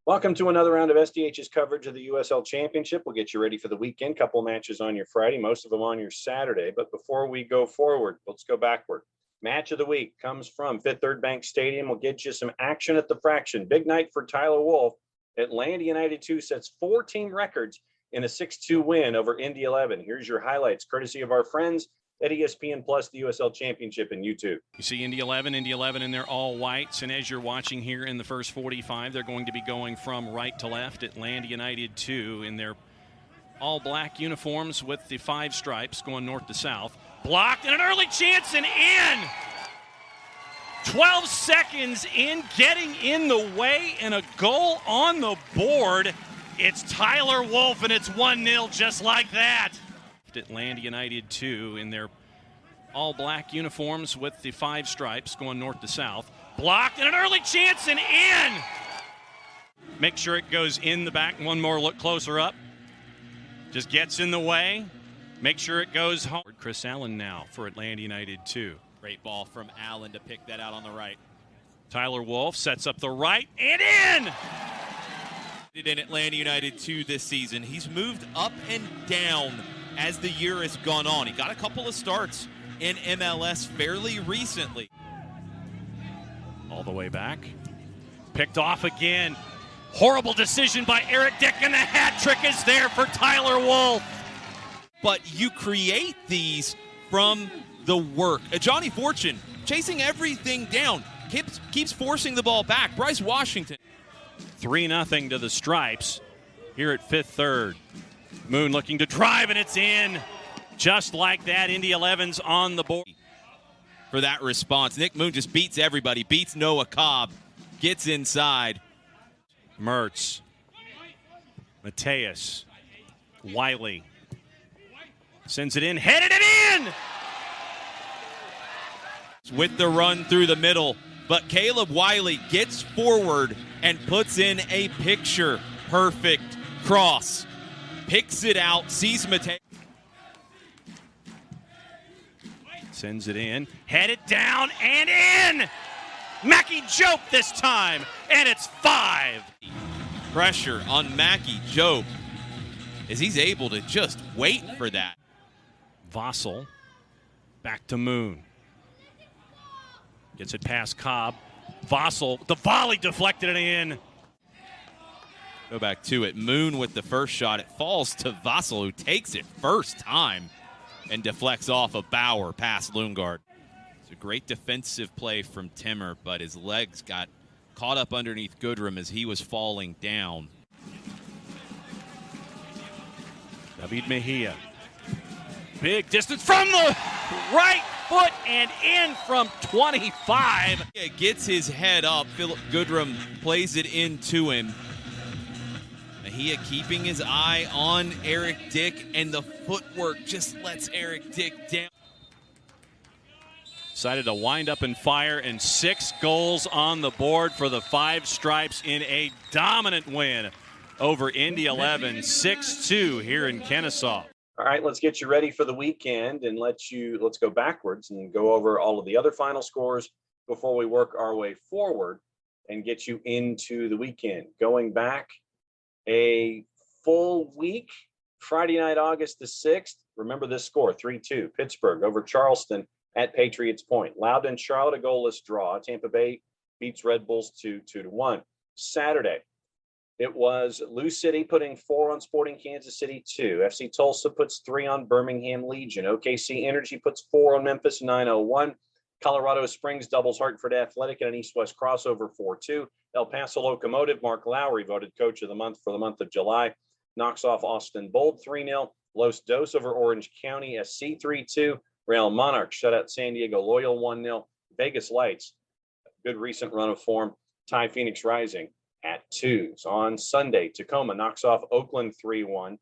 Welcome to another round of SDH's coverage of the USL Championship. We'll get you ready for the weekend. Couple matches on your Friday, most of them on your Saturday. But before we go forward, let's go backward. Match of the week comes from Fifth Third Bank Stadium. We'll get you some action at the Fraction. Big night for Tyler Wolff. Atlanta United 2 sets 4-team records in a 6-2 win over Indy 11. Here's your highlights, courtesy of our friends at ESPN Plus, the USL Championship, and YouTube. You see Indy 11 in their all whites, and as you're watching here in the first 45, they're going to be going from right to left. Atlanta United 2 in their all black uniforms with the 5 stripes going north to south. Blocked, and an early chance, and in! 12 seconds in, getting in the way, and a goal on the board. It's Tyler Wolff, and it's 1-0 just like that. Atlanta United 2 in their all black uniforms with the 5 stripes going north to south. Blocked, and an early chance, and in! Make sure it goes in the back. One more look closer up. Just gets in the way. Make sure it goes home. Chris Allen now for Atlanta United 2. Great ball from Allen to pick that out on the right. Tyler Wolff sets up the right and in! In Atlanta United 2 this season, he's moved up and down as the year has gone on. He got a couple of starts in MLS fairly recently. All the way back. Picked off again. Horrible decision by Eric Dick, and the hat trick is there for Tyler Wolff. But you create these from the work. Johnny Fortune chasing everything down. Keeps forcing the ball back. Bryce Washington. 3-0 to the Stripes here at Fifth Third. Moon looking to drive, and it's in. Just like that, Indy 11's on the board. For that response, Nick Moon just beats everybody. Beats Noah Cobb. Gets inside. Mertz. Mateus. Wiley. Sends it in. Headed it in! With the run through the middle. But Caleb Wiley gets forward and puts in a picture-perfect cross. Picks it out, sees Mateus. Sends it in, headed down and in! Mackie Jope this time, and it's 5. Pressure on Mackie Jope as he's able to just wait for that. Vossel, back to Moon. Gets it past Cobb. Vossel, the volley deflected it in. Go back to it. Moon with the first shot. It falls to Vossel, who takes it first time and deflects off a Bauer past Lundgaard. It's a great defensive play from Timmer, but his legs got caught up underneath Goodrum as he was falling down. David Mejia. Big distance from the right foot and in from 25. It gets his head up. Philip Goodrum plays it into him. Mejia keeping his eye on Eric Dick, and the footwork just lets Eric Dick down. Decided to wind up and fire, and 6 goals on the board for the 5 Stripes in a dominant win over Indy 11, 6-2 here in Kennesaw. All right, let's get you ready for the weekend, and let's go backwards and go over all of the other final scores before we work our way forward and get you into the weekend. Going back a full week, Friday night, August the 6th. Remember this score, 3-2. Pittsburgh over Charleston at Patriots Point. Loudon, Charlotte, a goalless draw. Tampa Bay beats Red Bulls 2-1. Saturday, it was Lou City putting 4 on Sporting Kansas City 2. FC Tulsa puts 3 on Birmingham Legion. OKC Energy puts 4 on Memphis 901. Colorado Springs doubles Hartford Athletic in an East-West crossover 4-2. El Paso Locomotive, Mark Lowry voted Coach of the Month for the month of July. Knocks off Austin Bold 3-0. Los Dos over Orange County SC 3-2. Real Monarchs shut out San Diego Loyal 1-0. Vegas Lights, good recent run of form, tie Phoenix Rising at 2. So on Sunday, Tacoma knocks off Oakland 3-1.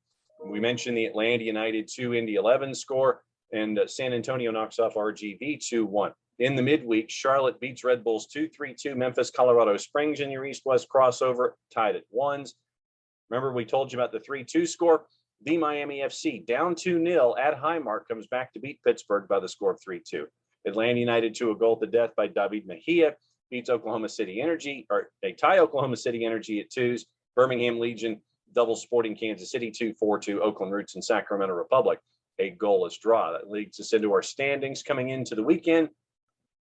We mentioned the Atlanta United 2 Indy 11 score, and San Antonio knocks off RGV 2-1. In the midweek, Charlotte beats Red Bulls 2-3-2. Memphis, Colorado Springs in your East-West crossover, tied at 1s. Remember, we told you about the 3-2 score. The Miami FC down 2-0 at Highmark comes back to beat Pittsburgh by the score of 3-2. Atlanta United to a goal to death by David Mejia beats Oklahoma City Energy, or they tie Oklahoma City Energy at 2s. Birmingham Legion double Sporting Kansas City 2-4 to Oakland Roots and Sacramento Republic, a goalless draw. That leads us into our standings coming into the weekend.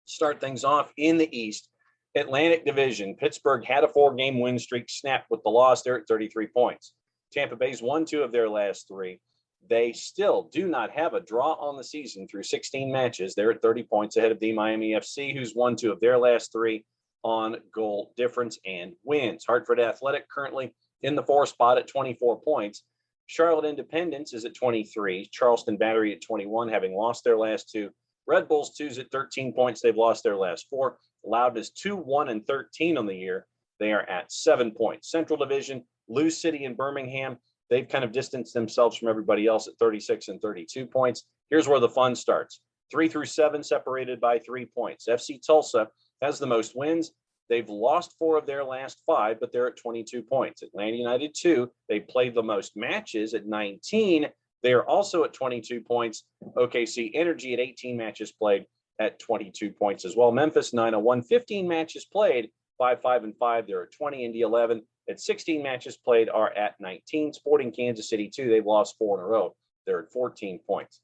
Start things off in the East. Atlantic Division, Pittsburgh had a 4-game win streak, snapped with the loss. They're at 33 points. Tampa Bay's won 2 of their last 3. They still do not have a draw on the season through 16 matches. They're at 30 points ahead of the Miami FC, who's won 2 of their last 3 on goal difference and wins. Hartford Athletic currently in the 4th spot at 24 points. Charlotte Independence is at 23. Charleston Battery at 21, having lost their last 2. Red Bulls 2's at 13 points. They've lost their last 4. Loudon is 2-1-13 on the year. They are at 7 points. Central Division, Lou City and Birmingham, they've kind of distanced themselves from everybody else at 36 and 32 points. Here's where the fun starts. 3 through 7 separated by 3 points. FC Tulsa has the most wins. They've lost 4 of their last 5, but they're at 22 points. Atlanta United 2, they played the most matches at 19. They are also at 22 points. OKC Energy at 18 matches played at 22 points as well. Memphis 901, 15 matches played, 5-5-5. They're at 20. Indy 11 at 16 matches played are at 19. Sporting Kansas City 2, they've lost 4 in a row. They're at 14 points.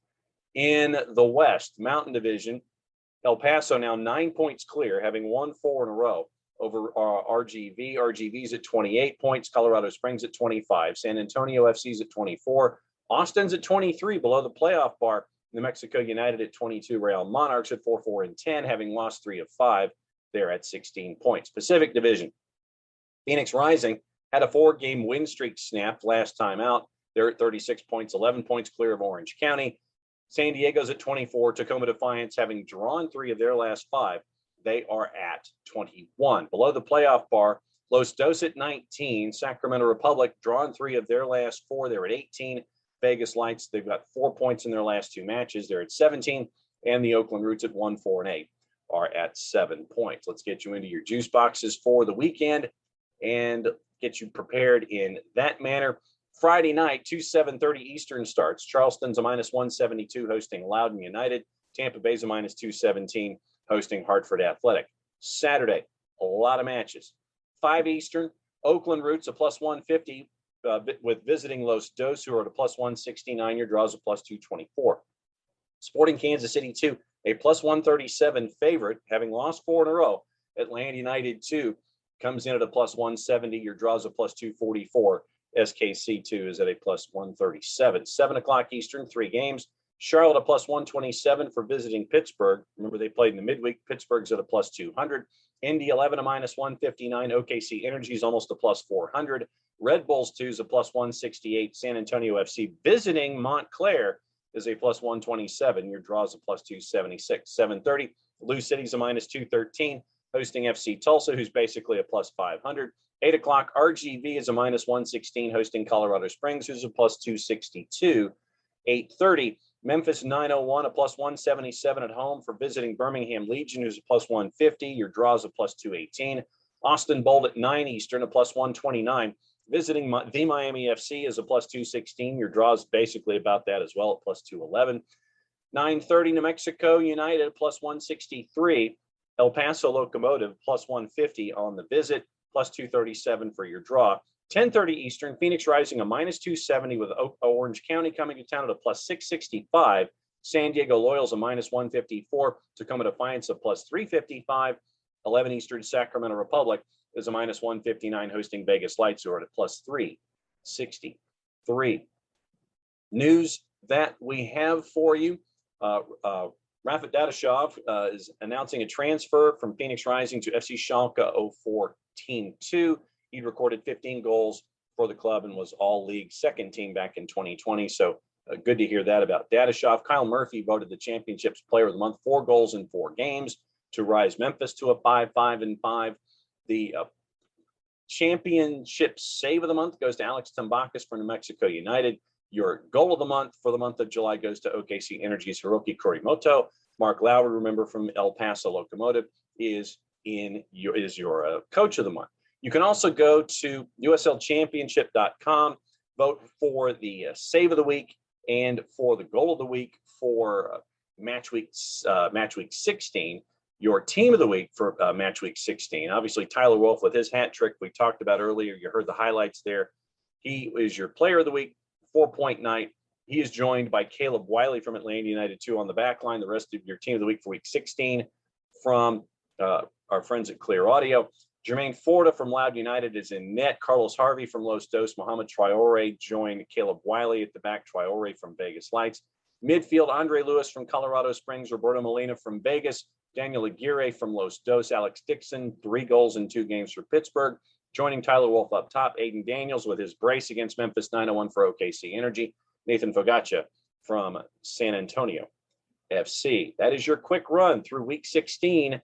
In the West, Mountain Division, El Paso now 9 points clear, having won 4 in a row over RGV. RGV's at 28 points. Colorado Springs at 25. San Antonio FC's at 24. Austin's at 23, below the playoff bar. New Mexico United at 22. Real Monarchs at 4-4-10, having lost 3 of 5. They're at 16 points. Pacific Division, Phoenix Rising had a 4-game win streak snapped last time out. They're at 36 points, 11 points clear of Orange County. San Diego's at 24. Tacoma Defiance, having drawn 3 of their last 5, they are at 21. Below the playoff bar, Los Dos at 19. Sacramento Republic, drawn 3 of their last 4. They're at 18. Vegas Lights, they've got 4 points in their last 2 matches. They're at 17. And the Oakland Roots at 1-4-8 are at 7 points. Let's get you into your juice boxes for the weekend and get you prepared in that manner. Friday night, 7:30 Eastern starts. Charleston's a -172 hosting Loudon United. Tampa Bay's a -217 hosting Hartford Athletic. Saturday, a lot of matches. 5 Eastern, Oakland Roots a +150 with visiting Los Dos, who are at a +169. Your draws a +224. Sporting Kansas City 2, a +137 favorite, having lost 4 in a row. Atlanta United 2 comes in at a +170. Your draws a +244. SKC 2 is at a +137. 7 o'clock Eastern, 3 games. Charlotte a +127 for visiting Pittsburgh. Remember, they played in the midweek. Pittsburgh's at a +200. Indy 11 a -159. OKC Energy is almost a +400. Red Bulls 2 is a +168. San Antonio FC visiting Montclair is a +127. Your draw is a +276. 7:30. Lou City's a -213. Hosting FC Tulsa, who's basically a +500. 8 o'clock, RGV is a -116, hosting Colorado Springs, who's a +262. 8:30, Memphis 901, a +177 at home for visiting Birmingham Legion, who's a +150. Your draw is a +218. Austin Bold at 9 Eastern, a +129. Visiting the Miami FC is a +216. Your draw is basically about that as well at +211. 9:30, New Mexico United, +163. El Paso Locomotive, +150 on the visit, +237 for your draw. 10:30 Eastern, Phoenix Rising, a -270 with Orange County coming to town at a +665. San Diego Loyals, a -154. Tacoma Defiance, a +355. 11 Eastern, Sacramento Republic is a -159, hosting Vegas Lights, who are at a +363. News that we have for you. Rafat Dadashov is announcing a transfer from Phoenix Rising to FC Schalke 04 Team 2. He'd recorded 15 goals for the club and was all-league second team back in 2020. So good to hear that about Dadashov. Kyle Murphy voted the championship's player of the month, 4 goals in 4 games to rise Memphis to a 5-5-5. The championship save of the month goes to Alex Tambakis for New Mexico United. Your goal of the month for the month of July goes to OKC Energy's Hiroki Kurimoto. Mark Lowry, remember, from El Paso Locomotive, is your coach of the month. You can also go to USLChampionship.com, vote for the save of the week and for the goal of the week for match week 16. your team of the week for match week 16. Obviously, Tyler Wolf with his hat trick we talked about earlier. You heard the highlights there. He is your player of the week, 4-point night. He is joined by Caleb Wiley from Atlanta United 2 on the back line. The rest of your team of the week for week 16 from our friends at Clear Audio. Jermaine Forda from Loud United is in net. Carlos Harvey from Los Dos. Mohamed Traore joined Caleb Wiley at the back. Traore from Vegas Lights. Midfield, Andre Lewis from Colorado Springs. Roberto Molina from Vegas. Daniel Aguirre from Los Dos. Alex Dixon, 3 goals in 2 games for Pittsburgh. Joining Tyler Wolf up top, Aiden Daniels with his brace against Memphis 901 for OKC Energy. Nathan Fogaccia from San Antonio FC. That is your quick run through week 16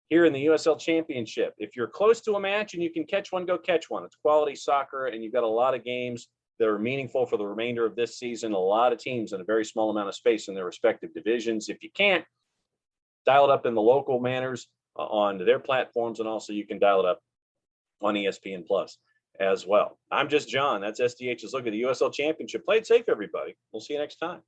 here in the USL Championship. If you're close to a match and you can catch one, go catch one. It's quality soccer, and you've got a lot of games that are meaningful for the remainder of this season. A lot of teams in a very small amount of space in their respective divisions. If you can't, dial it up in the local manners on their platforms, and also you can dial it up on ESPN Plus as well. I'm just John. That's SDH's look at the USL Championship. Play it safe, everybody. We'll see you next time.